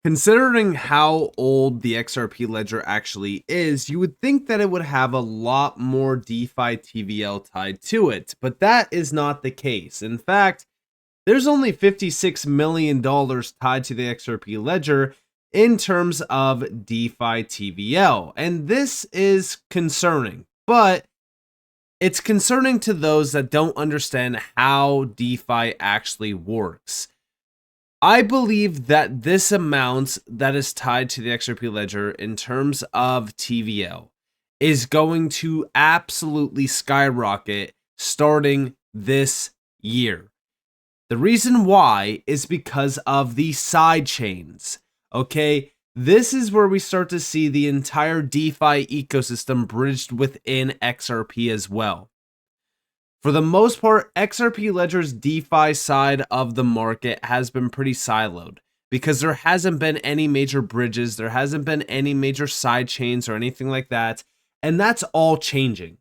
Considering how old the XRP ledger actually is, you would think that it would have a lot more DeFi TVL tied to it, but that is not the case. In fact, there's only $56 million tied to the XRP ledger in terms of DeFi TVL, and this is concerning, but it's concerning to those that don't understand how DeFi actually works. I believe that this amount that is tied to the XRP ledger in terms of TVL is going to absolutely skyrocket starting this year. The reason why is because of the side chains. Okay, this is where we start to see the entire DeFi ecosystem bridged within XRP as well. For the most part, XRP Ledger's DeFi side of the market has been pretty siloed because there hasn't been any major bridges, there hasn't been any major side chains or anything like that, and that's all changing.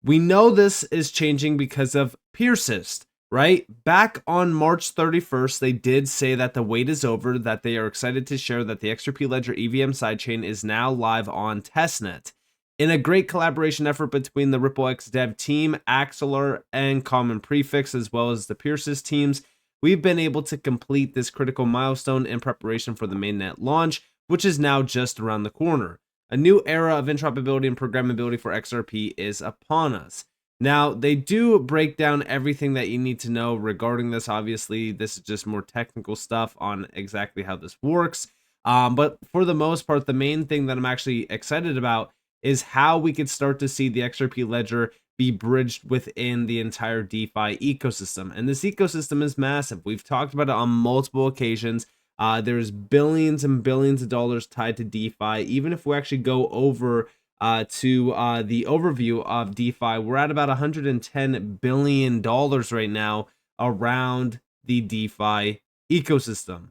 We know this is changing because of Persist, right? Back on March 31st, they did say that the wait is over, that they are excited to share that the XRP Ledger EVM sidechain is now live on testnet. In a great collaboration effort between the RippleX dev team, Axelar, and Common Prefix, as well as the Persist teams, we've been able to complete this critical milestone in preparation for the mainnet launch, which is now just around the corner. A new era of interoperability and programmability for XRP is upon us. Now, they do break down everything that you need to know regarding this. Obviously, this is just more technical stuff on exactly how this works. But for the most part, the main thing that I'm actually excited about is how we could start to see the XRP ledger be bridged within the entire DeFi ecosystem. And this ecosystem is massive. We've talked about it on multiple occasions. There's billions and billions of dollars tied to DeFi. Even if we actually go over to the overview of DeFi, we're at about $110 billion right now around the DeFi ecosystem.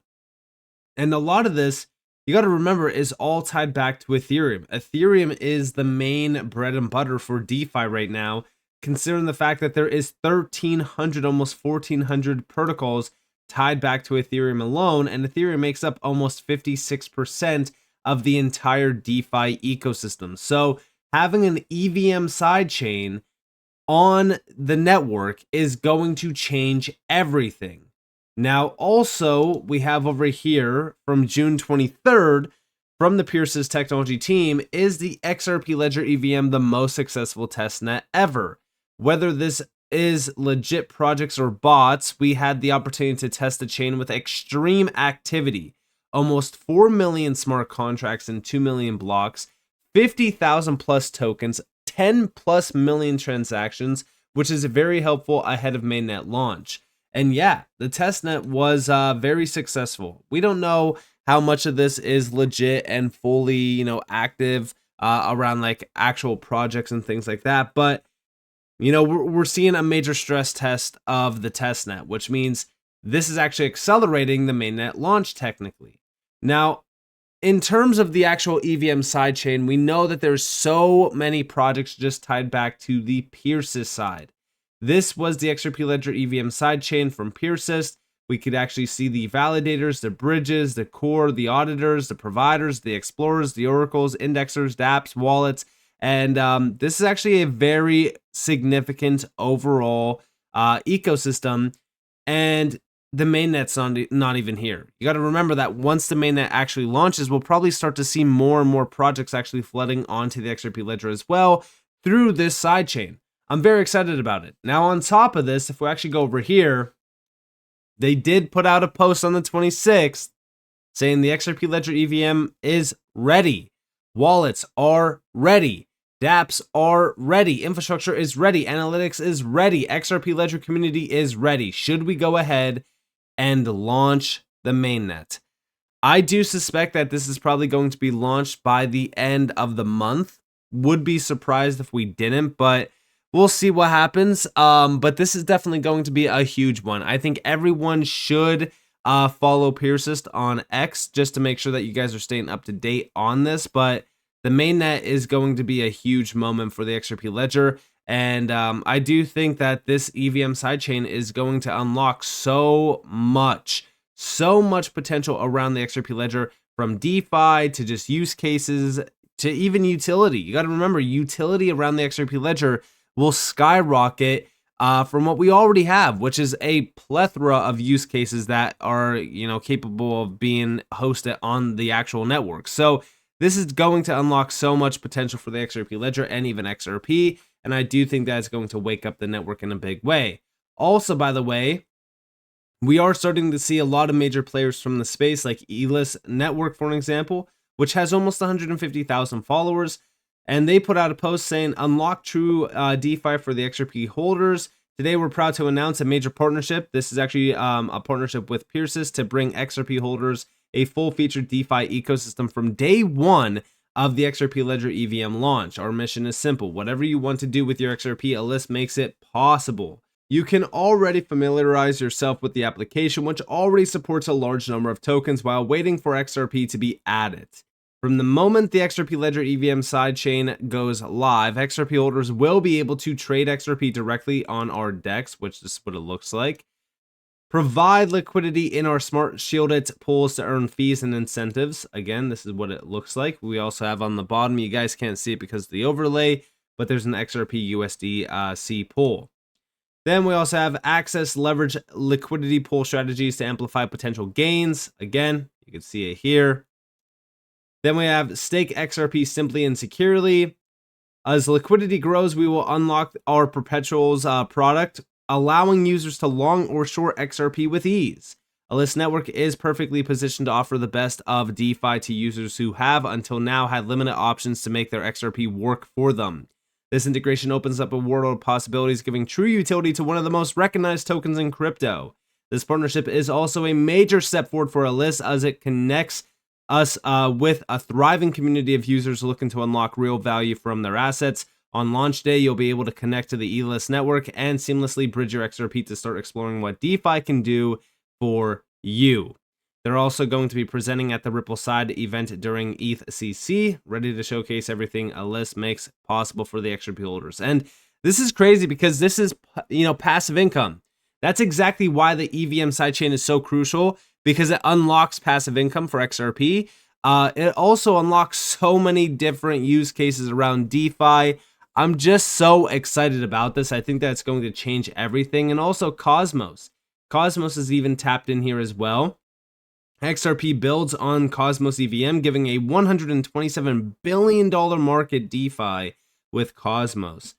And a lot of this, you got to remember, is all tied back to Ethereum. Ethereum is the main bread and butter for DeFi right now, considering the fact that there is 1,300, almost 1,400 protocols tied back to Ethereum alone, and Ethereum makes up almost 56% of the entire DeFi ecosystem. So having an EVM sidechain on the network is going to change everything. Now, also, we have over here from June 23rd from the Persist technology team, is the XRP Ledger EVM the most successful testnet ever? Whether this is legit projects or bots, we had the opportunity to test the chain with extreme activity. Almost 4 million smart contracts and 2 million blocks, 50,000 plus tokens, 10 plus million transactions, which is very helpful ahead of mainnet launch. And yeah, the testnet was very successful. We don't know how much of this is legit and fully, active around like actual projects and things like that. But, we're seeing a major stress test of the testnet, which means this is actually accelerating the mainnet launch technically. Now, in terms of the actual EVM sidechain, we know that there's so many projects just tied back to the Persist side. This was the XRP Ledger EVM sidechain from Persist. We could actually see the validators, the bridges, the core, the auditors, the providers, the explorers, the oracles, indexers, dapps, wallets. And this is actually a very significant overall ecosystem. And the mainnet's not even here. You got to remember that once the mainnet actually launches, we'll probably start to see more and more projects actually flooding onto the XRP Ledger as well through this sidechain. I'm very excited about it. Now, on top of this, if we actually go over here, they did put out a post on the 26th saying the XRP Ledger EVM is ready. Wallets are ready. Dapps are ready. Infrastructure is ready. Analytics is ready. XRP Ledger community is ready. Should we go ahead and launch the mainnet? I do suspect that this is probably going to be launched by the end of the month. Would be surprised if we didn't, but we'll see what happens. But this is definitely going to be a huge one. I think everyone should follow Persist on X just to make sure that you guys are staying up to date on this. But the mainnet is going to be a huge moment for the XRP Ledger. And I do think that this EVM sidechain is going to unlock so much so much potential around the XRP ledger, from DeFi to just use cases to even utility. You got to remember, utility around the XRP ledger will skyrocket from what we already have, which is a plethora of use cases that are, capable of being hosted on the actual network. So this is going to unlock so much potential for the XRP ledger and even XRP, and I do think that it's going to wake up the network in a big way. Also, by the way, we are starting to see a lot of major players from the space, like Elys Network, for an example, which has almost 150,000 followers. And they put out a post saying, unlock true DeFi for the XRP holders. Today, we're proud to announce a major partnership. This is actually a partnership with Pierces to bring XRP holders a full-featured DeFi ecosystem from day one of the XRP Ledger EVM launch. Our mission is simple. Whatever you want to do with your XRP, Elys makes it possible. You can already familiarize yourself with the application, which already supports a large number of tokens while waiting for XRP to be added. From the moment the XRP Ledger EVM sidechain goes live, XRP holders will be able to trade XRP directly on our DEX, which is what it looks like, provide liquidity in our smart shielded pools to earn fees and incentives. Again, this is what it looks like. We also have on the bottom, you guys can't see it because of the overlay, but there's an XRP USDC pool. Then we also have access leverage liquidity pool strategies to amplify potential gains. Again, you can see it here. Then we have stake XRP simply and securely. As liquidity grows, we will unlock our perpetuals product, allowing users to long or short XRP with ease. Elys Network is perfectly positioned to offer the best of DeFi to users who have until now had limited options to make their XRP work for them. This integration opens up a world of possibilities, giving true utility to one of the most recognized tokens in crypto. This partnership is also a major step forward for Elys, as it connects us with a thriving community of users looking to unlock real value from their assets. On launch day, you'll be able to connect to the Elys network and seamlessly bridge your XRP to start exploring what DeFi can do for you. They're also going to be presenting at the Ripple Side event during ETHCC, ready to showcase everything Elys makes possible for the XRP holders. And this is crazy because this is, passive income. That's exactly why the EVM sidechain is so crucial, because it unlocks passive income for XRP. It also unlocks so many different use cases around DeFi. I'm just so excited about this. I think that's going to change everything. And also Cosmos. Cosmos is even tapped in here as well. XRP builds on Cosmos EVM, giving a $127 billion market DeFi with Cosmos.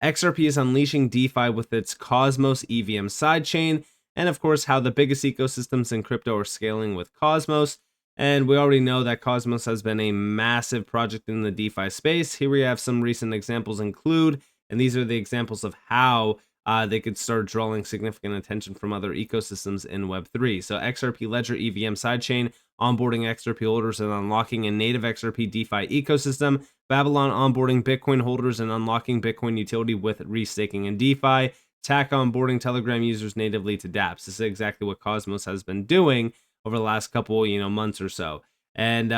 XRP is unleashing DeFi with its Cosmos EVM sidechain, and of course how the biggest ecosystems in crypto are scaling with Cosmos. And we already know that Cosmos has been a massive project in the DeFi space. Here we have some recent examples include, and these are the examples of how they could start drawing significant attention from other ecosystems in Web3. So XRP Ledger EVM sidechain, onboarding XRP holders and unlocking a native XRP DeFi ecosystem, Babylon onboarding Bitcoin holders and unlocking Bitcoin utility with restaking and DeFi, TAC onboarding Telegram users natively to dapps. This is exactly what Cosmos has been doing over the last couple, months or so. And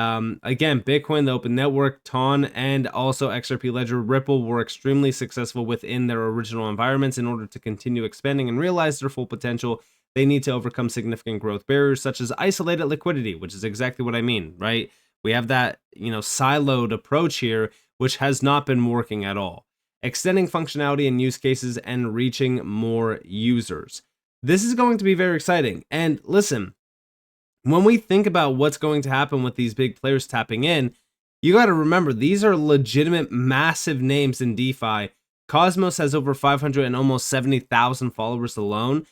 again, Bitcoin, the Open Network, TON, and also XRP Ledger, Ripple were extremely successful within their original environments. In order to continue expanding and realize their full potential, they need to overcome significant growth barriers, such as isolated liquidity, which is exactly what I mean, right? We have that, siloed approach here, which has not been working at all. Extending functionality and use cases and reaching more users. This is going to be very exciting. And listen, when we think about what's going to happen with these big players tapping in, you got to remember, these are legitimate massive names in DeFi. Cosmos has over 500 and almost 70,000 followers alone.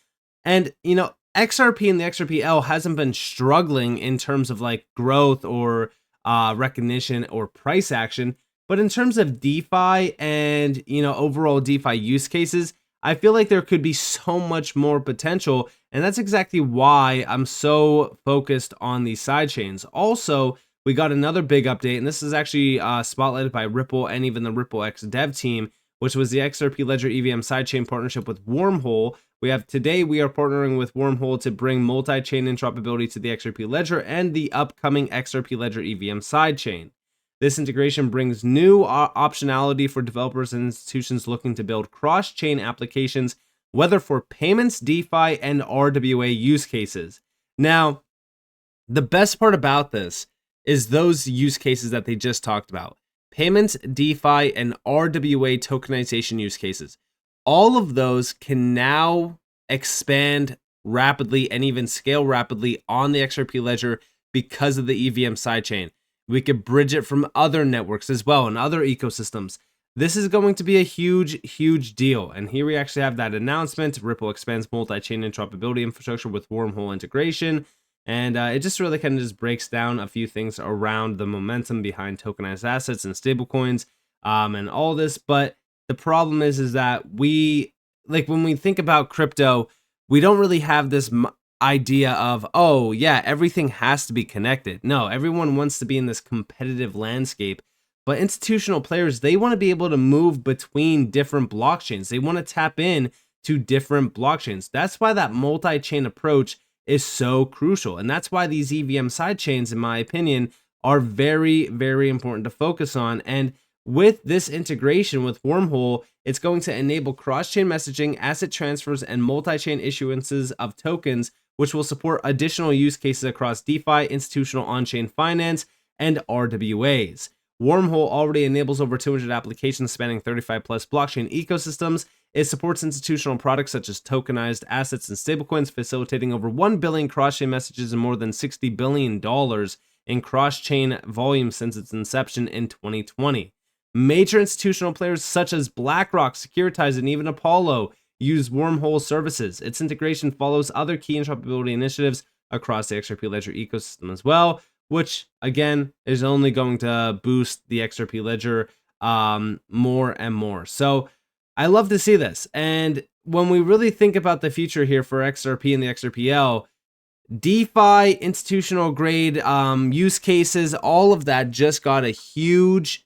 And, XRP and the XRPL hasn't been struggling in terms of like growth or recognition or price action. But in terms of DeFi and, overall DeFi use cases, I feel like there could be so much more potential, and that's exactly why I'm so focused on these sidechains. Also, we got another big update, and this is actually spotlighted by Ripple and even the Ripple X dev team, which was the XRP Ledger EVM sidechain partnership with Wormhole. We are partnering with Wormhole to bring multi-chain interoperability to the XRP Ledger and the upcoming XRP Ledger EVM sidechain. This integration brings new optionality for developers and institutions looking to build cross-chain applications, whether for payments, DeFi, and RWA use cases. Now, The best part about this is those use cases that they just talked about. Payments, DeFi, and RWA tokenization use cases. All of those can now expand rapidly and even scale rapidly on the XRP ledger because of the EVM sidechain. We could bridge it from other networks as well and other ecosystems. This is going to be a huge deal. And here we actually have that announcement. Ripple expands multi-chain interoperability infrastructure with Wormhole integration. And it just really kind of just breaks down a few things around the momentum behind tokenized assets and stablecoins and all this. But the problem is that we, like when we think about crypto, we don't really have this idea of, oh yeah, everything has to be connected. No, everyone wants to be in this competitive landscape. But institutional players, they want to be able to move between different blockchains. They want to tap in to different blockchains. That's why that multi-chain approach is so crucial. And that's why these EVM sidechains, in my opinion, are very important to focus on. And with this integration with Wormhole, it's going to enable cross-chain messaging, asset transfers, and multi-chain issuances of tokens, which will support additional use cases across DeFi, institutional on-chain finance, and RWAs. Wormhole already enables over 200 applications spanning 35 plus blockchain ecosystems. It supports institutional products such as tokenized assets and stablecoins, facilitating over 1 billion cross-chain messages and more than $60 billion in cross-chain volume since its inception in 2020. Major institutional players such as BlackRock, Securitize, and even Apollo use Wormhole services. Its integration follows other key interoperability initiatives across the XRP Ledger ecosystem as well, which again is only going to boost the XRP Ledger more and more. So I love to see this. And when we really think about the future here for XRP and the XRPL, DeFi, institutional grade use cases, all of that just got a huge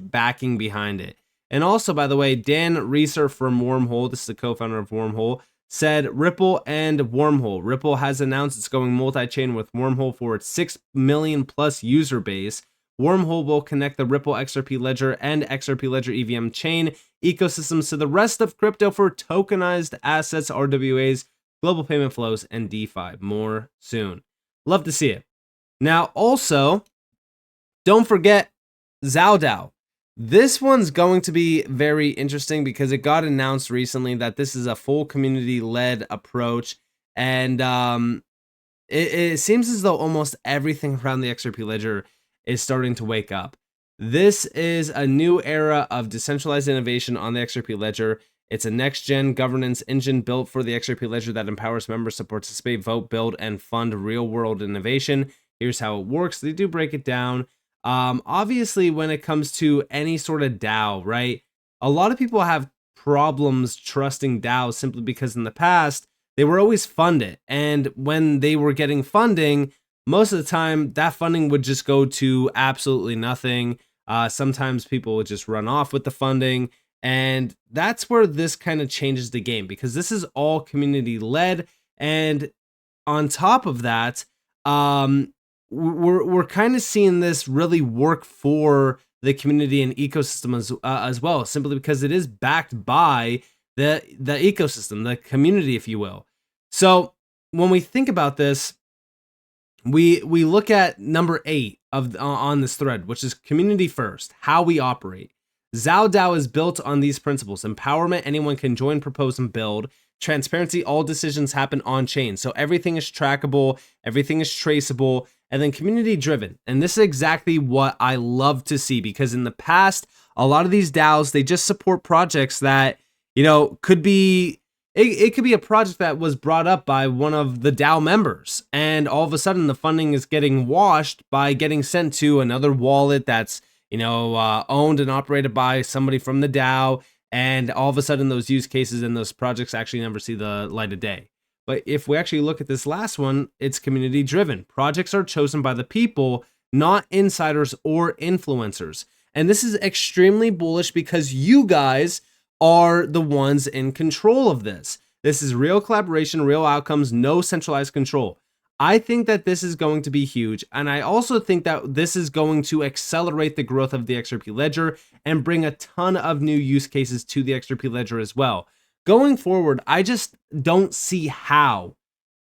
backing behind it. And also, by the way, Dan Reeser from Wormhole, this is the co-founder of Wormhole, said Ripple and Wormhole. Ripple has announced it's going multi-chain with Wormhole for its 6 million plus user base. Wormhole will connect the Ripple XRP Ledger and XRP Ledger EVM chain ecosystems to the rest of crypto for tokenized assets, RWAs, global payment flows, and DeFi. More soon. Love to see it. Now, also, don't forget XAO DAO. This one's going to be very interesting because it got announced recently that this is a full community-led approach, and it seems as though almost everything around the XRP Ledger is starting to wake up. This is a new era of decentralized innovation on the XRP Ledger. It's a next-gen governance engine built for the XRP Ledger that empowers members to participate, vote, build, and fund real-world innovation. Here's how it works. They do break it down. Obviously, when it comes to any sort of DAO, right, a lot of people have problems trusting DAOs simply because in the past, they were always funded. And when they were getting funding, most of the time, that funding would just go to absolutely nothing. Sometimes people would just run off with the funding. And that's where this kind of changes the game, because this is all community led. And on top of that, we're kind of seeing this really work for the community and ecosystem as well, simply because it is backed by the ecosystem, the community, if you will. So when we think about this, we look at number 8 on this thread, which is community first, how we operate. XAO DAO is built on these principles: empowerment, anyone can join, propose, and build; transparency, all decisions happen on chain, so everything is trackable, everything is traceable; and then community driven. And this is exactly what I love to see, because in the past, a lot of these DAOs, they just support projects that, you know, could be, it could be a project that was brought up by one of the DAO members, and all of a sudden the funding is getting washed by getting sent to another wallet that's, you know, owned and operated by somebody from the DAO, and all of a sudden those use cases and those projects actually never see the light of day. But if we actually look at this last one, it's community driven. Projects are chosen by the people, not insiders or influencers. And this is extremely bullish because you guys are the ones in control of this. This is real collaboration, real outcomes, no centralized control. I think that this is going to be huge. And I also think that this is going to accelerate the growth of the XRP Ledger and bring a ton of new use cases to the XRP Ledger as well. Going forward, I just don't see how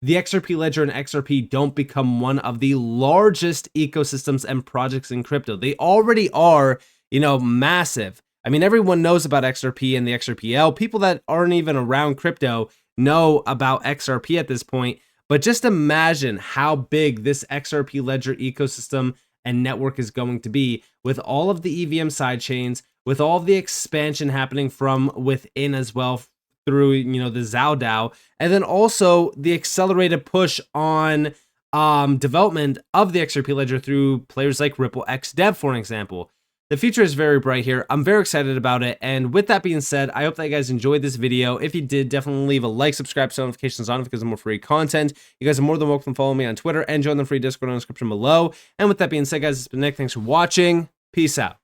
the XRP ledger and XRP don't become one of the largest ecosystems and projects in crypto. They already are, massive. I mean, everyone knows about XRP and the XRPL. People that aren't even around crypto know about XRP at this point. But just imagine how big this XRP ledger ecosystem and network is going to be with all of the EVM sidechains, with all of the expansion happening from within as well through, the XAO DAO, and then also the accelerated push on development of the XRP ledger through players like Ripple XDev, for an example. The future is very bright here. I'm very excited about it. And with that being said, I hope that you guys enjoyed this video. If you did, definitely leave a like, subscribe, set notifications on because of more free content. You guys are more than welcome to follow me on Twitter and join the free Discord in the description below. And with that being said, guys, it's been Nick. Thanks for watching. Peace out.